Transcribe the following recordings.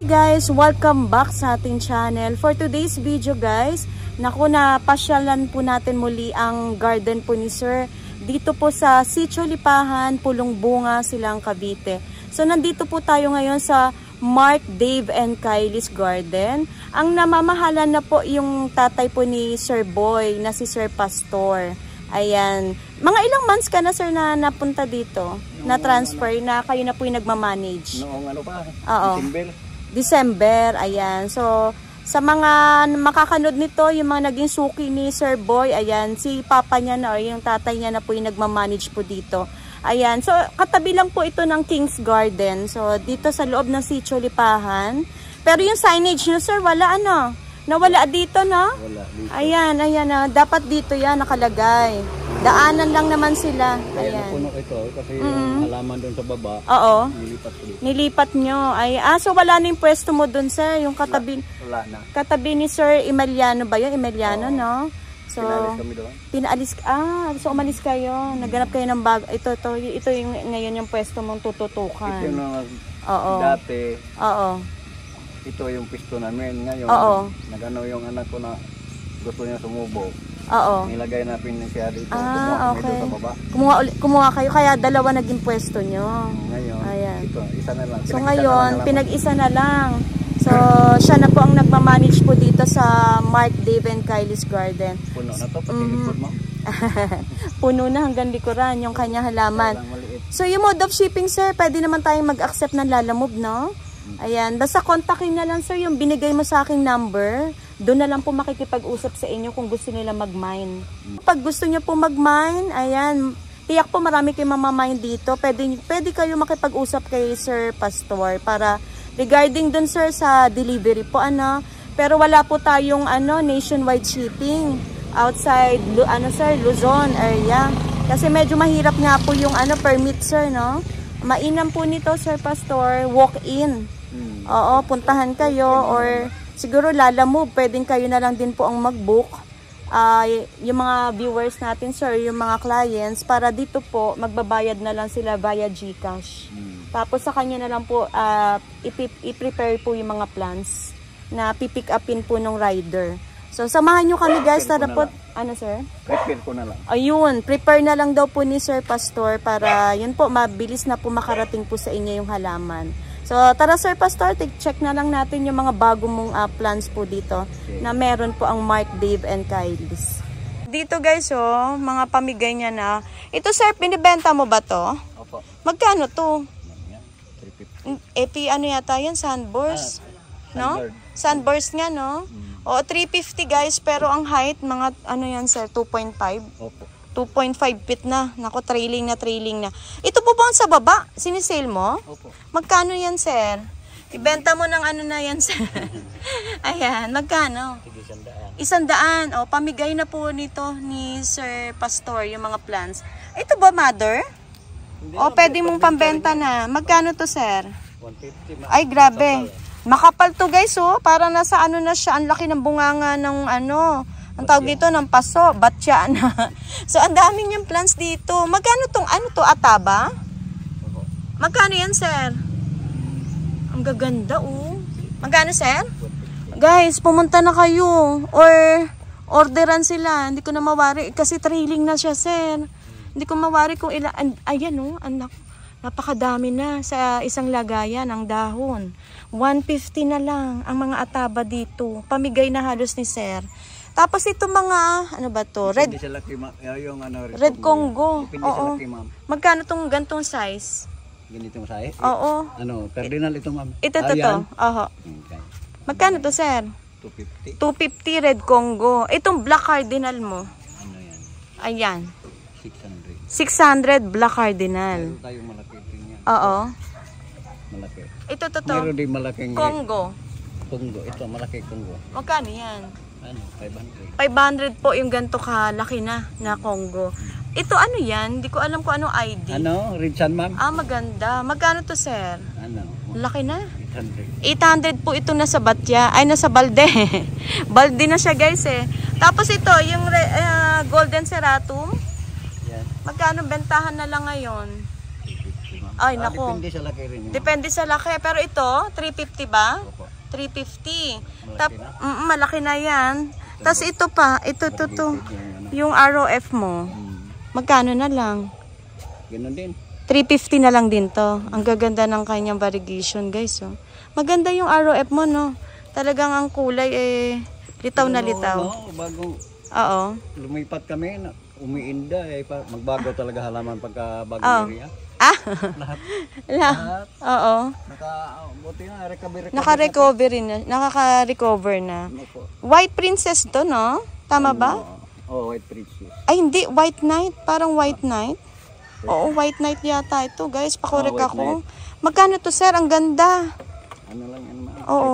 Guys, welcome back sa ating channel. For today's video guys, naku, napasyalan po natin muli ang garden po ni Sir dito po sa Sitio Lipahan, Pulong Bunga, Silang Cavite. So nandito po tayo ngayon sa Mark, Dave and Kylie's Garden. Ang namamahalan na po yung tatay po ni Sir Boy na si Sir Pastor. Ayan. Mga ilang months ka na sir na napunta dito? Na transfer na kayo na po yung nagmamanage? Noong ano pa? Oo. December, ayan. So, sa mga makakanood nito, yung mga naging suki ni Sir Boy, ayan, si papa niya na, o yung tatay niya na po yung nagmamanage po dito. Ayan, so katabi lang po ito ng King's Garden. So, dito sa loob ng Sitio Lipahan. Pero yung signage nyo, sir, wala ano? Nawala dito, no? Wala dito. Ayan, ayan, dapat dito yan nakalagay. Daanan lang naman sila. Kaya ayan. Napuno ito kasi yung halaman doon sa baba. Oo. Nilipat ko dito. Nilipat nyo. Ay, so wala na yung pwesto mo doon, sir. Yung katabi, wala na. Katabi ni Sir Emiliano ba yun? Emiliano, no? So, Pinalis kami doon. So umalis kayo. Naghanap kayo ng bago. Ito yung ngayon yung pwesto mong tututukan. Ito yung Oo. dati. Oo. Ito yung pisto namin. Ngayon, nagano yung anak ko na gusto niya sumubo. Oo. Nilagay natin siya dito. Okay. Sa baba. Kumuha kayo, kaya dalawa naging pwesto nyo. Ngayon, ayan. ito, isa na lang. So ngayon, pinag-isa na lang. So, siya na po ang nagmamanage po dito sa Mark, Dave and Kylie's Garden. Puno na to, pati likod mo. Puno na hanggang likuran yung kanya halaman. So, yung mode of shipping, sir, pwede naman tayong mag-accept ng Lalamove, no? Ayan, basta kontakin na lang, sir, yung binigay mo sa aking number. Doon na lang po makikipag-usap sa inyo kung gusto nila mag-mine. Pag gusto nyo po mag-mine, ayan, tiyak po marami kayo mamamine dito. Pwede kayo makipag-usap kay Sir Pastor para regarding dun, sir, sa delivery po, ano. Pero wala po tayong, nationwide shipping outside, sir, Luzon area. Kasi medyo mahirap nga po yung, permit, sir, no. Mainam po nito, Sir Pastor, walk-in. Oo, puntahan kayo or siguro Lalamove, pwedeng kayo na lang din po ang mag-book. Yung mga viewers natin, sir, yung mga clients, para dito po, magbabayad na lang sila via GCash. Tapos sa kanya na lang po, i-prepare po yung mga plans na pipick upin po ng rider. So, samahan nyo kami guys, tara po. Ano, sir? Prepare ko na lang. Ayun, prepare na lang daw po ni Sir Pastor para, yun po, mabilis na po makarating po sa inyo yung halaman. So, tara Sir Pastor, check na lang natin yung mga bago mong plans po dito na meron po ang Mark, Dave and Kylie's. Dito guys, mga pamigay niya na. Ito sir, pinibenta mo ba to? Opo. Ano to? 350. Ano yata yan? Sunburst? No? Sunburst nga, no? O, 350 guys, pero ang height, mga yan sir, 2.5? Opo. 2.5 feet na. Nako, trailing na. Ito po ba sa baba? Sinisale mo? Opo. Magkano yan, sir? Ibenta mo ng na yan, sir. Ayan, magkano? 100. O, pamigay na po nito ni Sir Pastor, yung mga plants. Ito ba, mother? O, pwede mong pambenta na. Magkano to, sir? 150. Ay, grabe. Makapal to, guys, Parang nasa na siya. Ang laki ng bunganga ng ang tawag dito ng paso, batya na. So, ang daming yung plants dito. Magkano tong, ataba? Magkano yan, sir? Ang gaganda, Magkano, sir? Guys, pumunta na kayo. Or, orderan sila. Hindi ko na mawari. Kasi trailing na siya, sir. Hindi ko mawari kung ilan. Ayan, napakadami na sa isang lagayan ang dahon. 150 na lang ang mga ataba dito. Pamigay na halos ni sir. Tapos ito mga, ano ba to? Red Congo. Oo. Magkano tong gantong size? Ganitong size? Oo. Cardinal ito, ma'am. Ito to. Oho. Okay. Magkano to, sir? 250. 250 Red Congo. Itong Black Cardinal mo? Ano yan? Ayan. 600. 600 Black Cardinal. Meron tayong malaki niya. Oo. Malaki. Ito to. Meron din malaking Congo. Congo. Ito, malaki Congo. Magkano yan? 500. 500 po yung ganito kalaki na Congo. Ito yan? Hindi ko alam kung anong ID. Red Sun, ma'am? Maganda. Magkano to, sir? Laki na. 800. 800 po ito nasa batya. Ay, nasa balde. Balde na siya, guys, Tapos ito, yung Golden Ceratum. Yan. Magkano bentahan na lang ngayon? 350 ma'am. Ay, naku. Depende sa laki rin yun. Depende sa laki. Pero ito, 350 ba? Opo. 350. Malaki na? Malaki na yan. Tapos ito pa, ito. Yung ROF mo. Magkano na lang? Ganun din. 350 na lang din to. Ang gaganda ng kanyang variegation, guys. Oh. Maganda yung ROF mo, no? Talagang ang kulay litaw na litaw. No, bago Oo. lumipat kami, umiinda magbago talaga halaman pagka bagong area. Lahat. Oo. Buti na, Naka-recovery na. Nakaka-recover na. White Princess to, no? Tama ba? Oo, White Princess. Ay, hindi. White Knight. Parang White Knight. Oo, White Knight yata ito, guys. Pakorek ako. Magkano to, sir? Ang ganda. Ano lang yan, ma'am? Oo.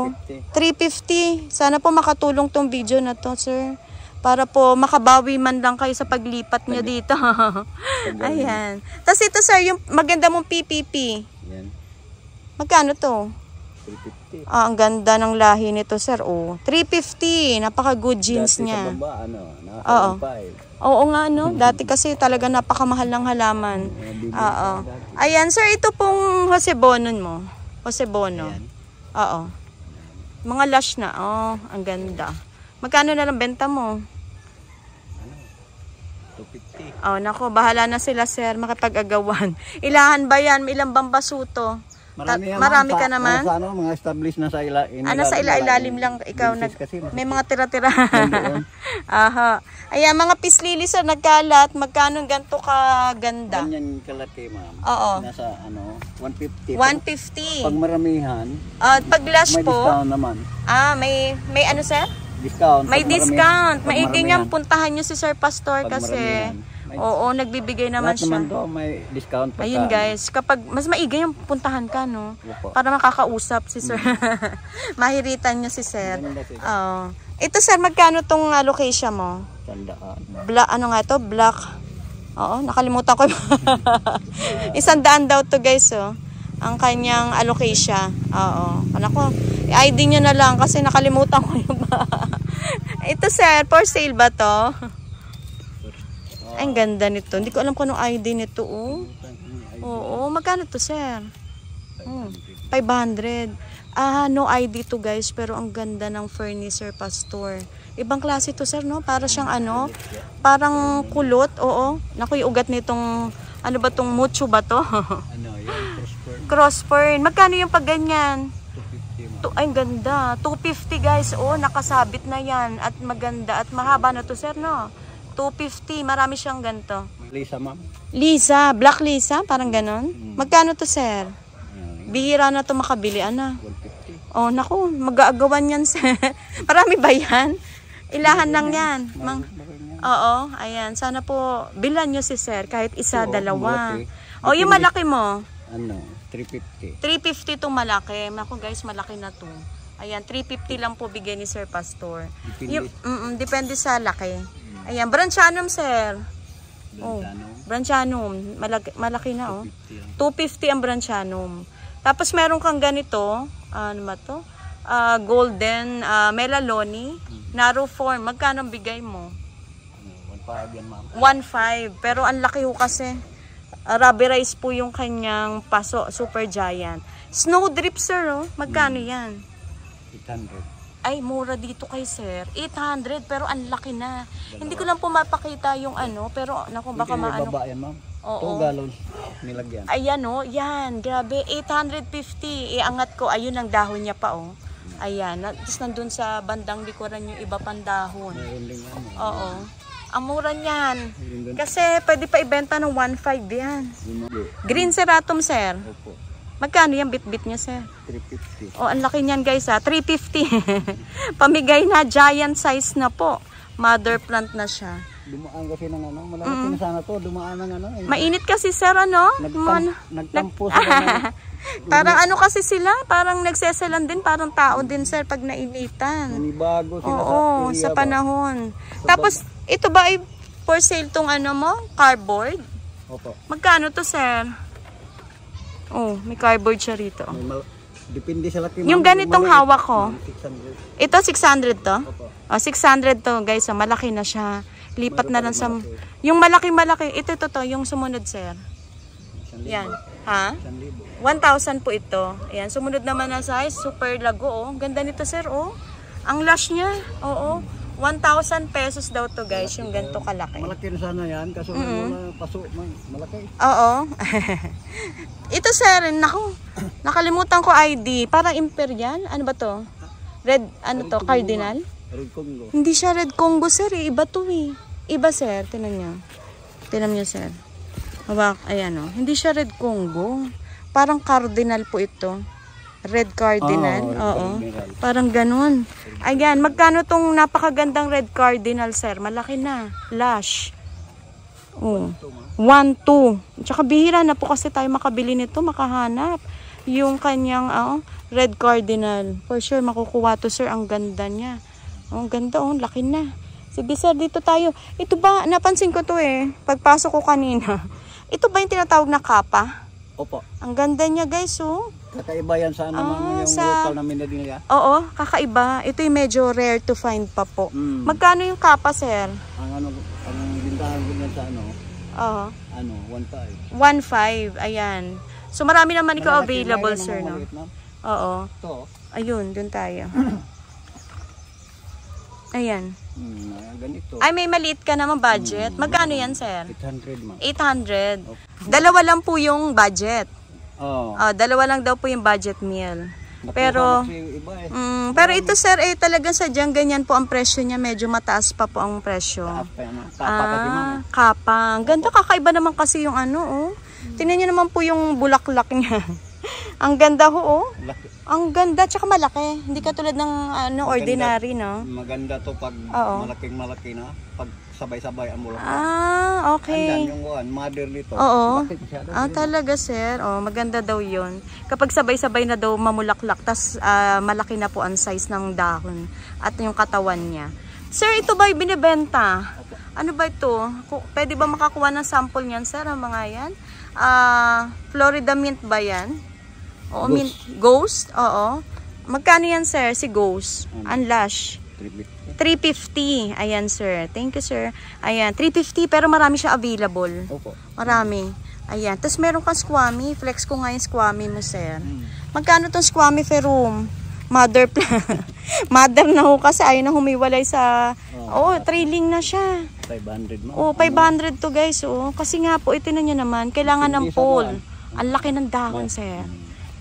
350. Sana po makatulong tong video na to, sir. Para po makabawi man lang kayo sa paglipat nyo dito. Ayan. Tapos ito, sir, yung maganda mong PPP. Yan. Magkano to? 350. Ang ganda ng lahi nito, sir. 350. Napaka-good jeans Dati niya. sa baba, Oo. 1.5. Oo nga, no? Dati kasi talaga napakamahal ng halaman. Oo. Ayan, sir, ito pong Jose Bono mo. Jose Bono. Oo. Mga lush na. Ang ganda. Magkano na lang benta mo? 250. Nako, bahala na sila, sir, makipag-agawan. Ilahan ba yan? Ilang bang basuto? Marami ka naman? Mga established na sa ilalim. Sa ilalim lang ikaw may mga tira-tira. Aha. Ayan, mga pislili, sir, nagkalat. Magkano ganito kaganda? Ganyan kalaki, ma'am. Oo. Nasa 150. 150. Pag maramihan, pag lash may po, discount naman. may ano, sir? Discount. May discount. Maigi niyang puntahan niyo si Sir Pastor kasi nagbibigay naman siya. Lahat naman may discount. Ayun, guys, kapag mas maigi yung puntahan ka, no? Para makakausap si Sir. Mahiritan niyo si Sir. Ito, sir, magkano tong location mo? Ano nga ito? Black. Nakalimutan ko. 100 daw to, guys, ang kanyang alocasia. Ako, ID nyo na lang kasi nakalimutan ko yung ito, sir, for sale ba to? Ay, ang ganda nito. Hindi ko alam kung anong ID nito. Oo, magkano to, sir? 500. No ID to, guys, pero ang ganda ng furniture, Pastor. Ibang klase to, sir, no? Para siyang parang kulot. Oo. Naku, yung ugat nitong ano ba tong mucho ba to? Crossfern. Magkano yung pag ganyan? 250. Ay, ganda. 250, guys. Nakasabit na yan. At maganda. At mahaba na to, sir, no? 250. Marami siyang ganito. Lisa, ma'am. Lisa. Black Lisa. Parang ganon. Magkano to, sir? Bihira na to makabili. 150. Naku. Mag-aagawan yan, sir. Marami ba yan? Ilahan lang yan. Oo. Ayan. Sana po bilan nyo si sir. Kahit isa, dalawa. Yung malaki mo? 350. 350 itong malaki. Naku, guys, malaki na to. Ayan, 350 lang po bigay ni Sir Pastor. Depende sa laki. Ayan, Branchanum, sir. Branchanum. Malaki na, 250 ang Branchanum. Tapos meron kang ganito. Ano ba to? Golden Melaloni. Narrow form. Magkano bigay mo? 1.5 yan, ma'am. 1.5. Pero ang laki ho kasi. Rubberized po yung kanyang paso. Super giant. Snow drip, sir, magkano yan? 800. Ay, mura dito kay sir. 800, pero ang laki na. Hindi ko lang po mapakita yung pero naku, baka maano. Baba yan, ma'am. 2 gallons nilagyan. Ayan, yan. Grabe, 850. Iangat ko. Ayun ang dahon niya pa, Ayan. Tapos nandun sa bandang likuran yung iba pang dahon. Oo. Ang mura niyan. Kasi pwede pa ibenta ng 1.5 yan. Green Ceratum, sir. Opo. Magkano yung bit-bit niya, sir? 350. Ang laki niyan, guys, 350. Pamigay na, giant size na po. Mother plant na siya. Dumaan kasi ng malaki na sana to. Dumaan ng Mainit kasi, sir, Nagtampo sila. Parang kasi sila, parang nagseselan din, parang tao din, sir, pag nainitan. Nanibago sila sa panahon. Tapos, ito ba ay for sale tong mo? Cardboard? Opo. Magkano to, sir? May cardboard siya rito. Depende sa laki. Yung ganitong hawak ko. 600. Ito, 600 to? Opo. 600 to, guys. Malaki na siya. Lipat na lang sa... Yung malaki-malaki. Ito, yung sumunod, sir. Yan. Ha? 1,000 po ito. Ayan. Sumunod naman na size. Super lago, oh. Ganda nito, sir, oh. Ang lash niya. Oo. 1,000 pesos daw to, guys. Yung ganito kalaki. Malaki na sana yan. Kaso wala paso. Malaki. Oo. Ito, sir. Naku. Nakalimutan ko ID. Para Imperial. Ano ba to? Red, ano to? Cardinal? Red Congo. Hindi siya Red Congo, sir. Iba to, eh. Iba, sir. Tinan niyo. Tinan niyo, sir. Hawak. Ayan, oh. Hindi siya Red Congo. Parang Cardinal po ito. Red Cardinal. Oo. Parang ganun. Ayan. Magkano tong napakagandang Red Cardinal, sir? Malaki na. Lash. Oh. 1,2. Tsaka bihira na po kasi tayo makabili nito. Makahanap. Yung kanyang Red Cardinal. For sure, makukuha to, sir. Ang ganda niya. Ang ganda, oh. Laki na. Sige, sir. Dito tayo. Ito ba? Napansin ko to, eh. Pagpasok ko kanina. Ito ba yung tinatawag na kapa? Opo. Ang ganda niya, guys, oh. Kakaiba yan sa yung local na minadila. Oo, kakaiba. Ito yung medyo rare to find pa po. Magkano yung kapa, sir? Ang bintahan ko yan sa Oo. 1,500. 1,500, ayan. So marami naman ikaw available, sir, no? Oo. Ito. Ayun, dun tayo. Ayan. Ganito. Ay, may maliit ka naman budget. Magkano yan, sir? 800, ma'am. 800. Dalawa lang po yung budget. Oo. Dalawa lang daw po yung budget meal. Pero pero ito, sir, talagang sadyang ganyan po ang presyo niya. Medyo mataas pa po ang presyo. Kapa. Ganda, kakaiba naman kasi yung oh. Tingnan niyo naman po yung bulaklak niya. Ang ganda ho, oh. Ang ganda, tsaka malaki. Hindi katulad ng ordinary, no? Maganda to pag malaking-malaki na. Pag sabay-sabay ang bulaklak. Okay. Andyan yung mother dito. Oo. Talaga, sir. Maganda daw yun. Kapag sabay-sabay na daw mamulaklak, tas malaki na po ang size ng dahon at yung katawan niya. Sir, ito ba binibenta? Ano ba ito? Pwede ba makakuha ng sample niyan, sir, ang mga yan? Florida mint ba yan? Oo, mint. Ghost? Oo. Magkano yan, sir? Si Ghost. Unlash. 350. Ayan, sir. Thank you, sir. Ayan, 350 pero marami siya available. Opo. Marami. Ayan. Tapos meron kang squammy. Flex ko nga yung squammy mo, sir. Magkano tong squammy ferum? Mother Mother na ho kasi ayaw na humiwalay sa... trailing na siya. 500 mo. 500 to, guys. Kasi nga po, ito na nyo naman. Kailangan ng pole. Ang laki ng dahon, sir.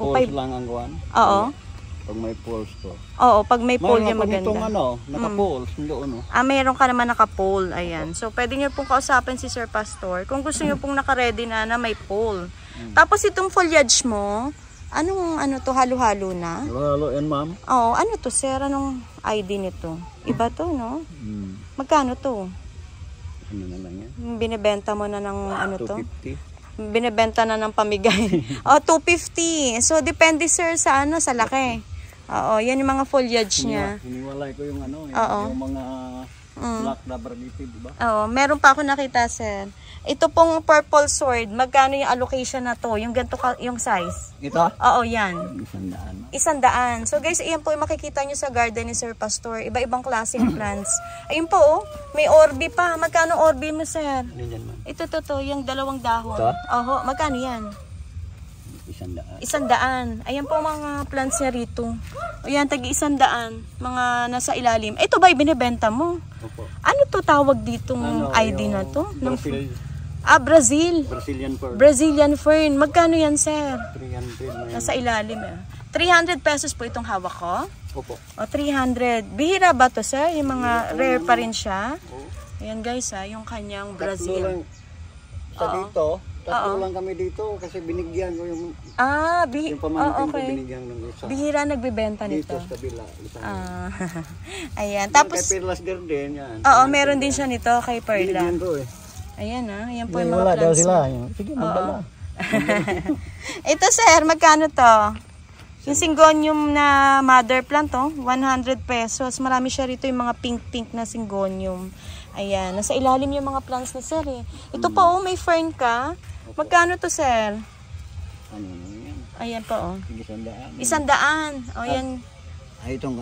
Poles lang ang gawan? Oo. Pag may poles to. Oo, pag may pole niya maganda. Itong naka-poles. Meron ka naman naka-pole. Ayan. So, pwede nyo pong kausapin si Sir Pastor. Kung gusto nyo pong naka-ready na may pole. Tapos itong foliage mo, anong to, halo-halo na? Halo-halo yan, ma'am. Oo, ano to, sir? Anong ID nito? Iba to, no? Magkano to? Ano na lang yan? Binibenta mo na ng to? 250. Binibenta na ng pamigay. 250. So, depende, sir, sa sa laki. Oo, yan yung mga foliage niya. Hiniwalay ko yung yung mga black rubber native, diba? Oo, meron pa ako nakita, sir. Ito pong purple sword, magkano yung allocation na to? Yung ganito yung size? Ito? Oo, yan. 100. 100. So guys, ayan po yung makikita nyo sa garden ni Sir Pastor. Iba-ibang klaseng plants. Ayun po, may orbi pa. Magkano orbi mo, sir? Ito, yung dalawang dahon. Ito? Oho, magkano yan? 100. Ayan po mga plants niya rito. Ayan, tagi-100. Mga nasa ilalim. Ito ba binibenta mo? Opo. Ano to tawag ditong ID na to? Brazil. Brazilian fern. Brazilian fern. Magkano yan, sir? 300. Nasa ilalim 300 pesos po itong hawak ko. Opo. 300. Bihira ba to, sir? Yung mga rare pa rin siya. Ayan, guys, yung kanyang Brazil. Dito. Tatlo lang kami dito kasi binigyan ko yung yung pamangkin ko binigyan ng isa. Bihira nagbebenta nito. Dito sa kabila. Ayan. Tapos kay Perlas Garden yan. Meron din siya nito kay Perla. Ayan ayan po yung mga plants. Sige, magdala. Ito, sir, magkano to? Yung syngonium na mother plant, 100 pesos. Marami siya rito yung mga pink-pink na syngonium. Ayan, nasa ilalim yung mga plants na, sir. Ito pa, may fern ka. Magkano to, sir? Ayan pa, 100. Yan. Ay, itong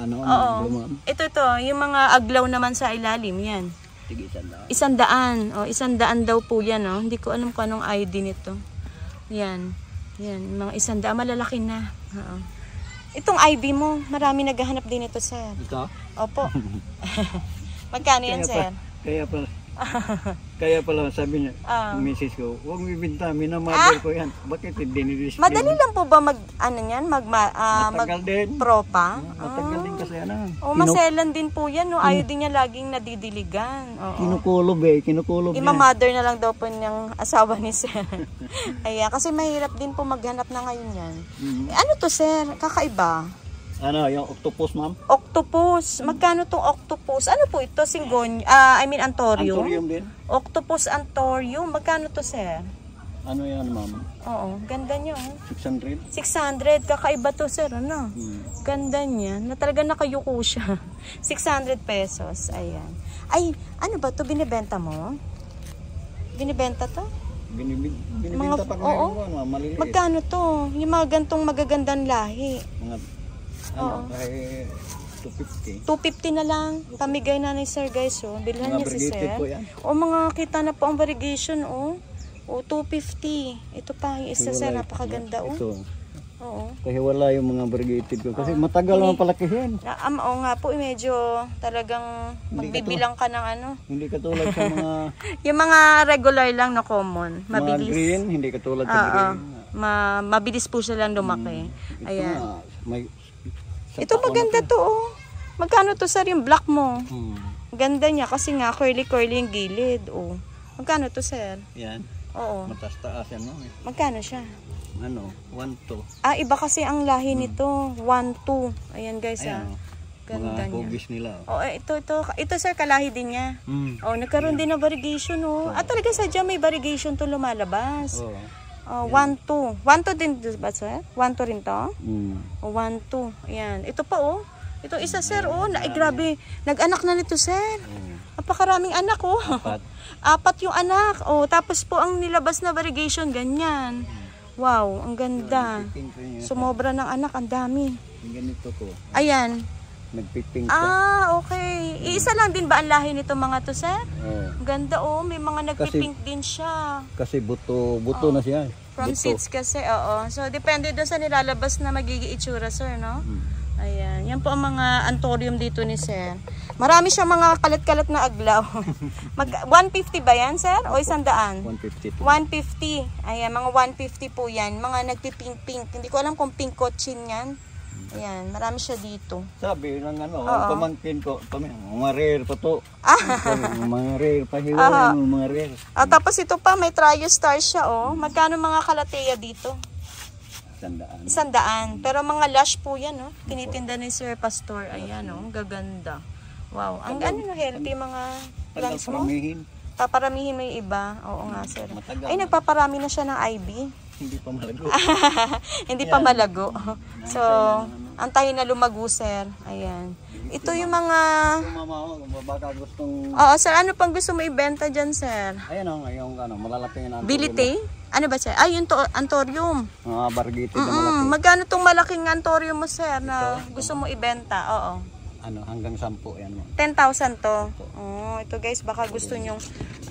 Ito, yung mga aglaw naman sa ilalim, yan. Sige, 100. 100. 100 daw po yan, Hindi ko alam kung anong ID nito. Yan. Yan, mga 100, malalaki na. Oo. Itong IB mo, marami naghahanap din ito, sir. Ito? Opo. Magkano yan, sir? Kaya pala sabi niya, misis ko, huwag bibinta, minamodel ko yan. Bakit hindi ni-display? Madali lang po ba matagal din. propa? Matagal din kasi ano. Maselan din po yan, no? Ayaw din niya laging nadidiligan. Kinukulob kinukulob niya. Ima-mother na lang daw po niyang asawa ni sir. Ayan, kasi mahirap din po maghanap na ngayon yan. Ano to, sir? Kakaiba? Ano, yung octopus, ma'am? Octopus. Magkano tong octopus? Ano po ito? Antorium? Antorium din. Octopus antorium. Magkano to, sir? Ano yan, ma'am? Oo, ganda niya. 600? 600. Kakaiba to, sir. Ano? Ganda niya. Na talaga nakayuko siya. 600 pesos. Ayan. Ay, ano ba to? Binibenta mo? Binibenta to? Binibenta pa ngayon, maliliit. Magkano to? Yung mga gantong magagandang lahi. Ay 250. 250 na lang. Pamigay na ni sir, guys. Bilhan niya si sir. Mga kita na po ang variegation. 250. Ito pa yung isa, sir. Napakaganda. Ito. Oo. Kasi wala yung mga variegated ko. Kasi matagal naman palakihin. Oo nga po. Medyo talagang magbibilang ka ng ano. Hindi katulad sa mga... yung mga regular lang na common. Mabilis. Mga green. Hindi katulad sa green. Mabilis po silang lumaki. Ayan. Ito maganda to. Magkano to, sir, yung black mo? Ganda niya kasi nga curly yung gilid. Magkano to, sir? Yan. Oo. Mataas-taas yan, no? Magkano siya? 1-2. Iba kasi ang lahi nito. 1-2. Ayan, guys. Ganda mga hugis nila. Ito, sir, kalahi din niya. Nagkaroon din ng variegation. Talaga sadya may variegation to lumalabas. 1-2. 1-2 din ba, sir? 1-2 rin to? 1-2. Ayan. Ito pa, Ito isa, sir, grabe. Nag-anak na nito, sir. Napakaraming anak, 4 yung anak. Tapos po ang nilabas na variegation, ganyan. Wow, ang ganda. Sumobra ng anak, ang dami. Ganito ko. Ayan. Nagpipink siya. Okay. Iisa lang din ba ang lahi nito mga to, sir? Ganda, may mga nagpipink din siya. Kasi buto na siya. From seeds kasi, So, depende doon sa nilalabas na magiging itsura, sir, no? Ayan. Yan po ang mga antorium dito ni sir. Marami siyang mga kalat-kalat na aglaw. 150 ba yan, sir? O 100? 150. 150. Ayan, mga 150 po yan. Mga nagpipink-pink. Hindi ko alam kung pink cochin yan. Ayan, marami siya dito. Sabi ng pamangkin ko, mga rare pa to. Mga rare pa mga rare. Tapos ito pa, may Triostar siya, Magkano mga kalateya dito? 100. 100. Pero mga lush po yan, Tinitinda ni Sir Pastor. Ayan, gaganda. Wow, ang healthy mga plants mo. Paparamihin mo yung iba. Oo nga, sir. Ay, nagpaparami na siya ng IB. Hindi pa malago. Hindi pa malago. So, antayin na lumago, sir. Ayan. Ito yung mga... Baka gustong... sir, ano pang gusto mo ibenta dyan, sir? Ayan yung malalaki na antorium. Bilite? Ano ba, sir? Yung antorium. Variegated na malaki. Magkano tong malaking antorium mo, sir, na gusto mo ibenta? Hanggang 10 yan mo. 10,000 to. Ito guys, baka gusto nyong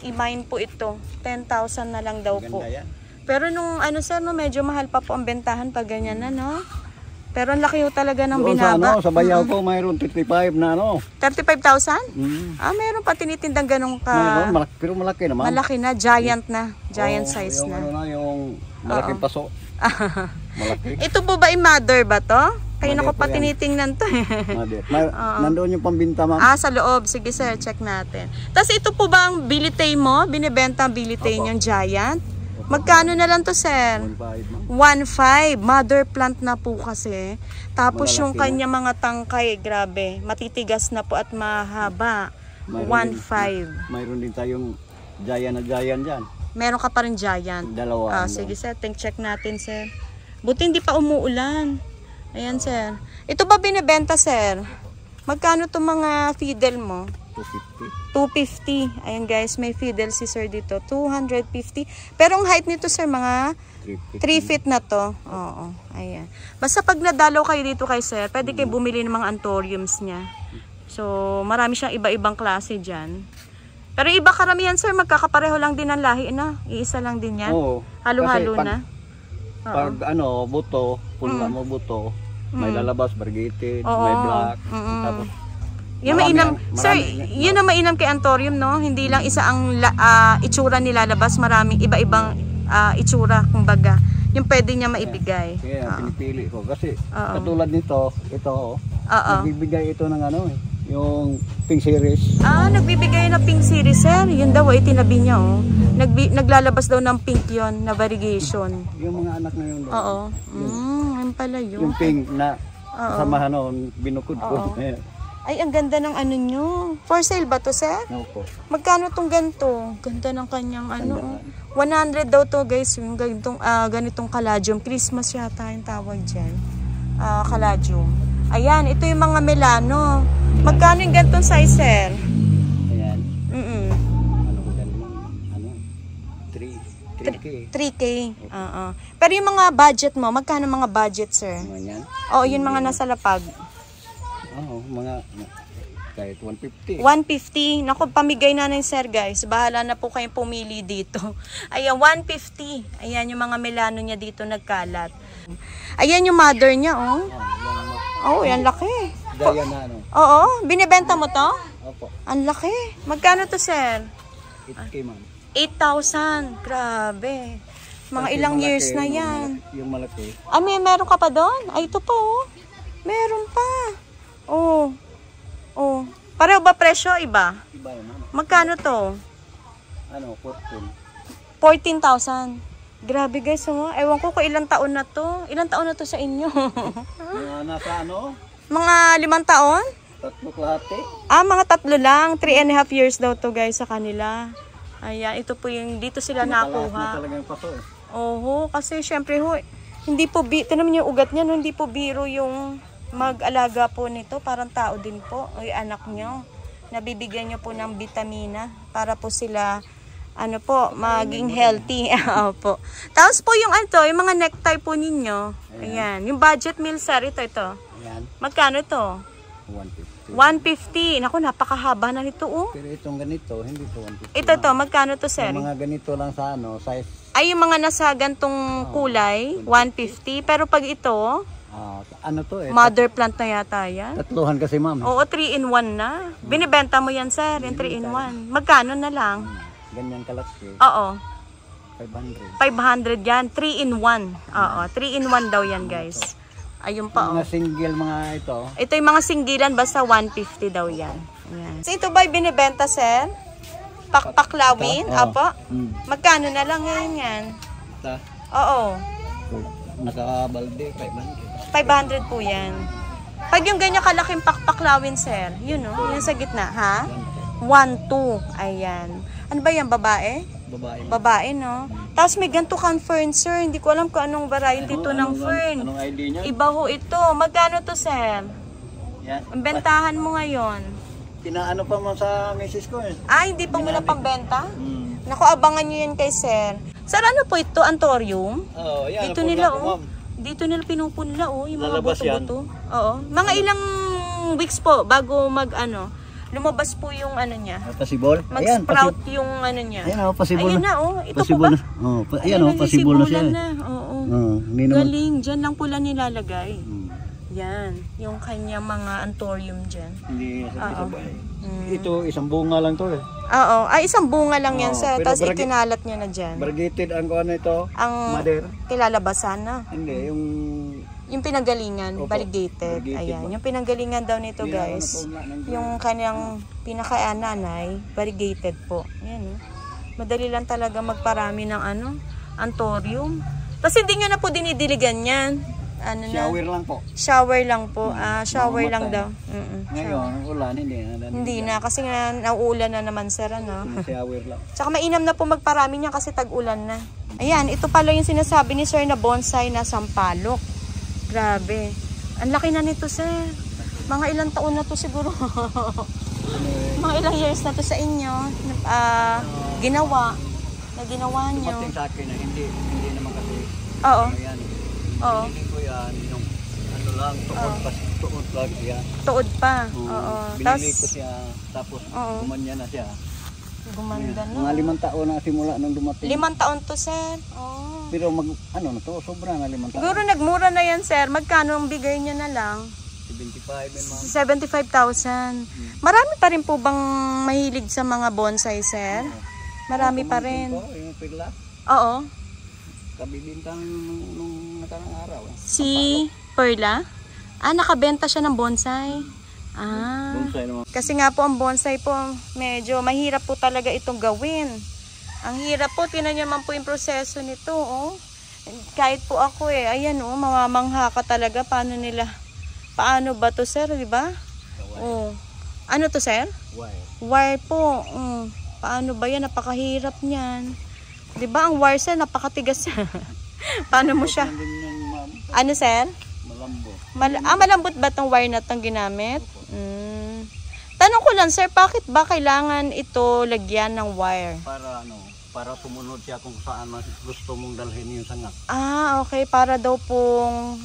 i-mine po ito. 10,000 na lang daw po. Yan. Pero nung sir, medyo mahal pa po ang bentahan pag ganyan na, no? Pero ang laki talaga ng binaba. Sa bayaw ko, mayroon 35 na 35,000? Mayroon pa tinitindang ganong ka. Mayroon, pero malaki naman. Malaki na, giant na. Giant size na. Yung malaking paso. Malaki. Ito po ba mother ba to? Kayo na ko pa tinitingnan to. Nandoon yung pambinta, ma'am. Sa loob. Sige, sir, check natin. Tapos ito po ba ang bilitay mo? Binibenta ang bilitay niyong giant? Magkano na lang to, sir? 1.5. Mother plant na po kasi. Tapos yung kanya mga tangkay, grabe. Matitigas na po at mahaba. 1.5. Mayroon din tayong giant dyan. Meron ka pa rin giant? Dalawa. Sige, sir. Check natin, sir. Buti hindi pa umuulan. Ayan, sir. Ito ba binibenta, sir? Magkano to mga fiddle mo? 250. Ayan guys, may fiddle si sir dito. 250. Pero ang height nito, sir, mga 3 feet na to. Oo. Ayan. Basta pag nadalaw kayo dito kay sir, pwede kayo bumili ng mga antoriums niya. So, marami siyang iba-ibang klase dyan. Pero iba karamihan, sir, magkakapareho lang din ang lahi na. Iisa lang din yan. Oo. Halo-halo na. Pag buto, pula mo buto, may lalabas, variegated, may black, tapos yun mainam, sir, yun ang mainam kay Anthurium, no? Hindi lang isa ang itsura nilalabas, maraming iba-ibang itsura, kumbaga. Yung pwede niya maibigay. Kaya pinipili ko. Kasi katulad nito, ito, nagbibigay ito ng yung pink series. Nagbibigay na pink series, sir. Yun daw, tinabi niya, oh. Naglalabas daw ng pink yon na variegation. Yung mga anak na yun. Oo. Yun pala yun. Yung pink na samahan noon, binukod ko. Ay, ang ganda ng nyo. For sale ba to, sir? Opo. Magkano tong ganito? Ganda ng kanyang 100 daw to, guys. Yung ganitong caladium. Christmas yata yung tawag dyan. Caladium. Ayan, ito yung mga melano. Magkano yung ganitong size, sir? Ayan. Ano ba ganun? 3K. 3K. Pero yung mga budget mo, magkano mga budget, sir? Yan? Yun mga nasa lapag. Mga kahit 150. 150. Naku, pamigay na ng sir, guys. Bahala na po kayong pumili dito. Ayan, 150. Ayan yung mga melano niya dito nagkalat. Ayan yung mother niya, yan laki. Gaya na Oo, binibenta mo to? Opo. Ang laki. Magkano to, sir? 8K, ma'am. 8,000. Grabe. Mga ilang years na yan. Yung malaki. Meron ka pa doon? Ay, ito po. Meron pa. Pareho ba presyo? Iba? Iba yun, ma'am. Magkano to? 14,000. Grabe, guys. Ewan ko kung ilang taon na to. Ilang taon na to sa inyo? Nasa Mga 5 taon? 3 kalahati. Mga 3 lang. 3.5 years daw to, guys, sa kanila. Ayan, ito po yung dito sila nakuha. Kasi syempre hindi po tinanong niyo yung ugat niya, hindi po biro yung mag-alaga po nito, parang tao din po, anak nyo. Nabibigyan nyo po ng vitamina para po sila maging healthy. Opo. Tapos po yung yung mga necktie po ninyo. Ayan, yung budget meal, sir, ito. Ayan. Magkano ito? 150. Naku, napakahaba na nito, Pero itong ganito, hindi to 150. Ito, magkano to, sir? Yung mga ganito lang sa size. Ay, yung mga nasa gantong kulay, 150. Pero pag ito, mother plant na yata yan. Tatluhan kasi, ma'am. Oo, 3-in-1 na. Binibenta mo yan, sir, yung 3-in-1. Magkano na lang? Ganyan kalaki. Oo. 500. 500 yan, 3-in-1. Oo, 3-in-1 daw yan, guys. Ayun pa, Mga single mga ito. Ito yung mga singgilan, basta 150 daw yan. Ayan. So, ito ba binibenta, sir? Paklawin? Apo? Magkano na lang ngayon yan? Ito? Oo. Nakabalde, 500 po yan. Pag yung ganyan kalaking paklawin, sir, yun yung sa gitna, ha? 1-2. Ayan. Ano ba yan, babae? Babae, no? Tapos may ganito kang fern, sir. Hindi ko alam kung anong variety dito ng fern. Anong ID niya? Iba ito. Magkano to, sir? Yan. Ang bentahan mo ngayon? Pinaano pa mo sa misis ko hindi pa muna pambenta? Naku, abangan nyo yan kay sir. Sir, ano po ito? Anthurium? Yan. Dito nila, dito nila pinupunla, yung mga buto-buto. Oo. Mga ilang weeks po bago lumabas po yung niya. Pasibol? Mag-sprout yung niya. Ayan, pasibol. Ayun na, ito po ba? Ayan, pasibol na siya. Galing, dyan lang pula nilalagay. Yan, yung kanyang mga Anthurium dyan. Hindi, ito, isang bunga lang to Oo, isang bunga lang yan, sir. Tapos ikinalat niya na dyan. Variegated ang ito? Ang mother? Kilalabasan na. Hindi, yung pinanggalingan, variegated. Ayan, yung pinanggalingan daw nito, guys. Yung kanyang pinaka-nanay, variegated po. Ayan, madali lang talaga magparami ng Anthurium. Tapos hindi nyo na po dinidiligan yan. Shower lang po. Shower lang po. Shower lang daw. Ngayon, ulan, hindi na. Kasi nga, nauulan na naman, sir, Shower lang. Tsaka mainam na po magparami niya kasi tag-ulan na. Ayan, ito pala yung sinasabi ni sir na bonsai na sampalok. Grabe. Ang laki na nito, sir. Mga ilang taon na to siguro. Mga ilang years na to sa inyo. Ginawa nyo. Dumating sa akin na hindi naman kasi. Oo. Hindi ko yan, yung tuod lang siya. Tuod pa. Oo. Binili ko siya, tapos gumanya na siya. Gumanda na. Mga 5 taon na simula nung dumating. 5 taon to, sir. Oh. Pero ano na to, sobra na 5 taon. Siguro nagmura na yan, sir. Magkano ang bigay niya na lang? 75 75,000. Marami pa rin po bang mahilig sa mga bonsai, sir? Marami pa rin. Yung pila. Oo. Kabibintang nung nakarang araw. Si Perla? Nakabenta siya ng bonsai. Bonsai naman. Kasi nga po ang bonsai po, medyo mahirap po talaga itong gawin. Ang hirap po, tinan niyo naman po yung proseso nito. Oh. Kahit po ako ayan mamamangha ka talaga. Paano ba to, sir, di ba? Oh. Ano to, sir? Wire po. Paano ba yan? Napakahirap niyan. Di ba ang wire, sir, napakatigas. Paano mo siya? Ano, sir? Malambot ba tong wire na itong ginamit? Tanong ko lang, sir, bakit ba kailangan ito lagyan ng wire? Para sumunod siya kung saan gusto mong dalhin yung sanga. Okay. Para daw pong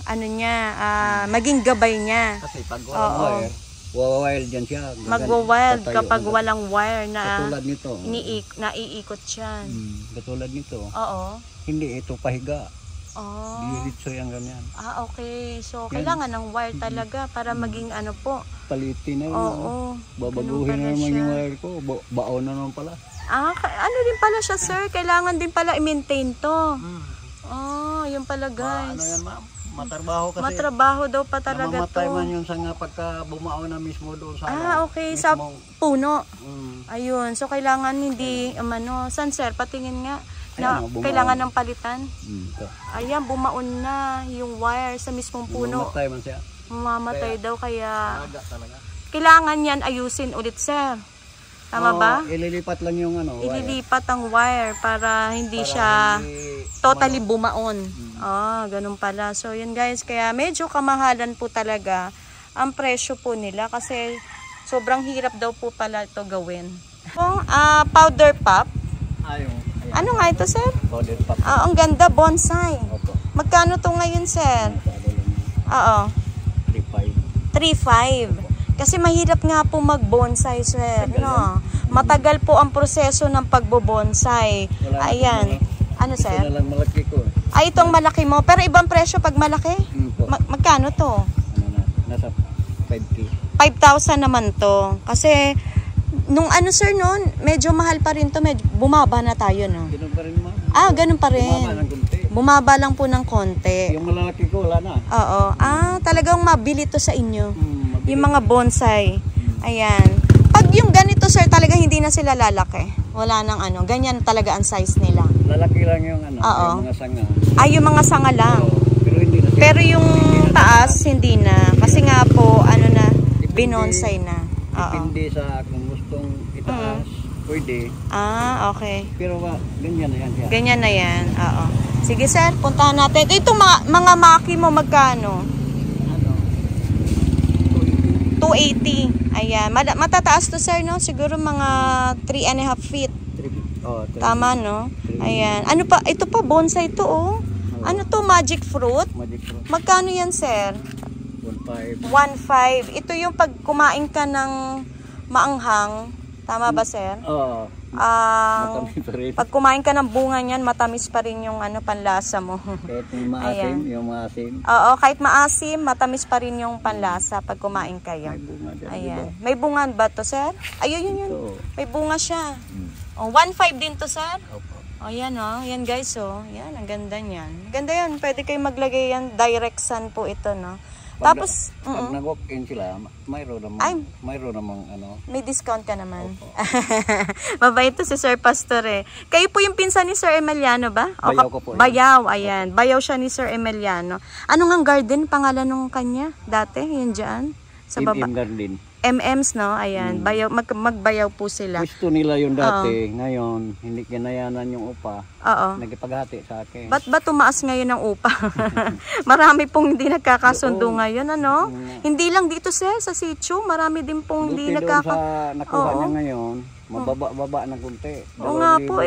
maging gabay niya. Kasi pag walang wire, wawild yan siya. Magwa-wild kapag walang wire na katulad nito. Naiikot siya. Katulad nito. Oo. Hindi ito pahiga. Diretso yung ganyan. Okay. So, kailangan ng wire talaga para maging po. Palitin na yun. Babaguhin na naman yung wire ko. Baon na naman pala. Ano din pala siya, sir? Kailangan din pala i-maintain to. Yun pala, guys. Ano yan, ma'am? Matrabaho kasi. Matrabaho daw pa talaga to. Namamatay man yun sanga pagka bumao na mismo doon sa okay. Mismo. Sa puno. Ayun. So, kailangan hindi, San, sir? Patingin nga. Kailangan ng palitan. Ayan, bumaon na yung wire sa mismong puno. Mamatay man siya. Mamamatay daw, kaya kailangan yan ayusin ulit, sir. Tama ba? Ililipat lang yung wire. Ililipat ang wire para hindi siya totally bumaon. Ganun pala. So, yun guys, kaya medyo kamahalan po talaga ang presyo po nila kasi sobrang hirap daw po pala ito gawin. Powder pop. Ano nga ito, sir? Powder pop. Ang ganda, bonsai. Magkano to ngayon, sir? 3.5. Kasi mahirap nga po mag-bonsai, sir. Matagal po ang proseso ng pagbo-bonsai. Ayan. Ano, sir? Ito na lang malaki ko. Itong malaki mo. Pero ibang presyo pag malaki? Magkano to? Nasa 5K. 5,000 naman to. Kasi, nung sir, medyo mahal pa rin to. Bumaba na tayo, no? Ganun pa rin, ma'am. Ganun pa rin. Bumaba ng konti. Bumaba lang po ng konti. Yung malalaki ko, wala na. Talagang mabili to sa inyo. Yung mga bonsai. Ayan. Pag yung ganito, sir, talaga hindi na sila lalaki. Wala nang ganyan talaga ang size nila. Lalaki lang yung yung mga sanga. Yung mga sanga lang. Pero hindi na. Pero yung taas, hindi na. Kasi nga po, binonsai na. Depende sa kung gustong itaas, pwede. Okay. Pero ganyan na yan siya. Ganyan na yan, Sige, sir, puntahan natin. Ito, mga maki mo, magkano? 280. Ayan. Matataas to, sir, no? Siguro mga 3.5 feet. Tama, no? Ayan. Ano pa? Ito pa, bonsai to, Ano to? Magic fruit? Magkano yan, sir? 1.5. 1.5. Ito yung pag kumain ka ng maanghang. Tama ba, sir? Pag kumain ka ng bunga niyan, matamis pa rin yung panlasa mo. Kahit maasim, yung maasim. Kahit maasim, matamis pa rin yung panlasa pag kumain kayo. Ayan. May bunga ba to, sir? Ayun, yun. May bunga siya. 1.5 din to, sir? Ayan, Yan, guys, Yan, ang ganda niyan. Ganda yan. Pwede kayo maglagay yan. Direct sun po ito, no? Tapos, pag nag-walk-in sila, mayroon namang may discount ka naman. Mabait to si Sir Pastor Kayo po yung pinsan ni Sir Emiliano ba? Bayaw ko po. Bayaw, ayan. Bayaw siya ni Sir Emiliano. Ano nga garden, pangalan nung kanya? Dati, yun dyan? Sa baba. Garden. MMs, no? Ayan. Bayaw, magbayaw po sila. Gusto nila yung dati. Ngayon, hindi kinayanan yung upa. Nagipaghati sa akin. Ba't ba tumaas ngayon ang upa? Marami pong hindi nagkakasundo ngayon, Hindi lang dito, sir, sa sitio. Marami din pong hindi sa nakuha niya ngayon, mababa ng kunti. Oo nga po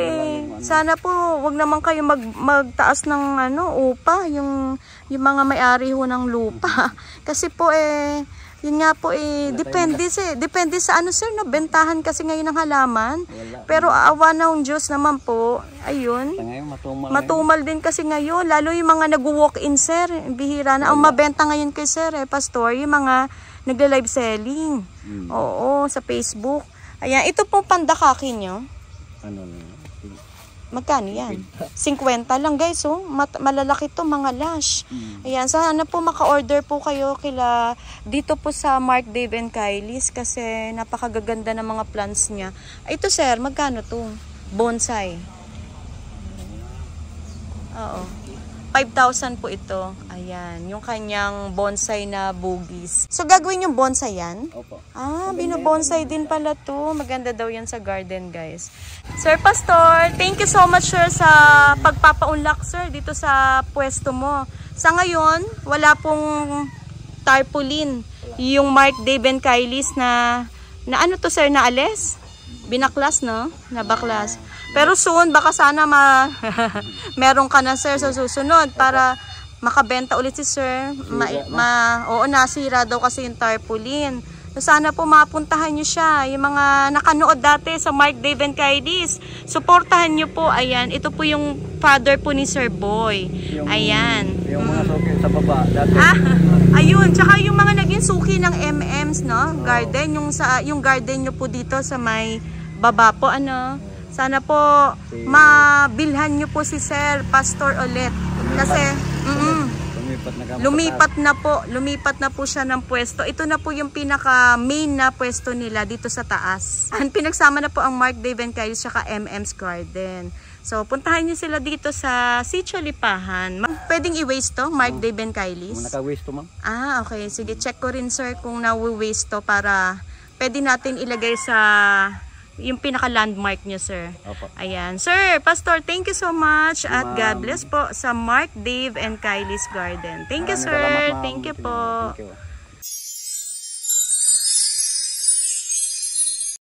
Sana po, wag naman kayo magtaas ng upa, yung mga may-ari ho ng lupa. Kasi po Yun nga po depende sa ano sir, no? Bentahan kasi ngayon ng halaman. Pero awa ng Diyos naman po, ayun. Matumal din kasi ngayon, lalo yung mga nag-walk-in sir, bihira na. Ang mabenta ngayon kay sir, pastor, yung mga nagla-live selling. Oo, sa Facebook. Ayan, ito pong pandakaki nyo. Ano na? Magkano yan? 50 lang guys, oh. Malalaki to mga lash. Ayan, sana po maka-order po kayo dito po sa Mark Dave and Kylie's kasi napakagaganda ng mga plants niya. Ito sir, magkano to? Bonsai. Oo. 5,000 po ito. Ayan, yung kanyang bonsai na bugis. So, gagawin yung bonsai yan? Opo. Binobonsai din pala to. Maganda daw yan sa garden, guys. Sir Pastor, thank you so much, sir, sa pagpapaunlak, sir, dito sa pwesto mo. Sa ngayon, wala pong tarpaulin. Yung Mark Dave and Kylie's na ano to, sir, na alis? Binaklas, no? Nabaklas. Pero soon, baka sana meron ka na sir sa susunod para makabenta ulit si sir. Oo, nasira daw kasi yung tarpaulin. So, sana po mapuntahan nyo siya. Yung mga nakanood dati sa Mark Dave and Kylie's, supportahan nyo po. Ayan, ito po yung father po ni Sir Boy. Ayan. Yung mga suki sa baba dati. Ayun, tsaka yung mga naging suki ng MM's, no? Garden, yung garden nyo po dito sa may baba po, ano? Sana po mabilhan nyo po si Sir Pastor ulit. Kasi lumipat na po siya ng pwesto. Ito na po yung pinaka main na pwesto nila dito sa taas. Pinagsama na po ang Mark Dave and Kylie's saka MM's Garden. So puntahan nyo sila dito sa Sitio Lipahan. Pwedeng i-waste to, Mark Dave and Kylie's? Naka-waste to, ma'am. Okay. Sige, check ko rin sir kung na-waste to para pwede natin ilagay sa yung pinaka-landmark niyo, sir. Opo. Ayan. Sir, Pastor, thank you so much. At God bless po sa Mark Dave and Kylie's Garden. Thank you, sir. Thank you po. Thank you.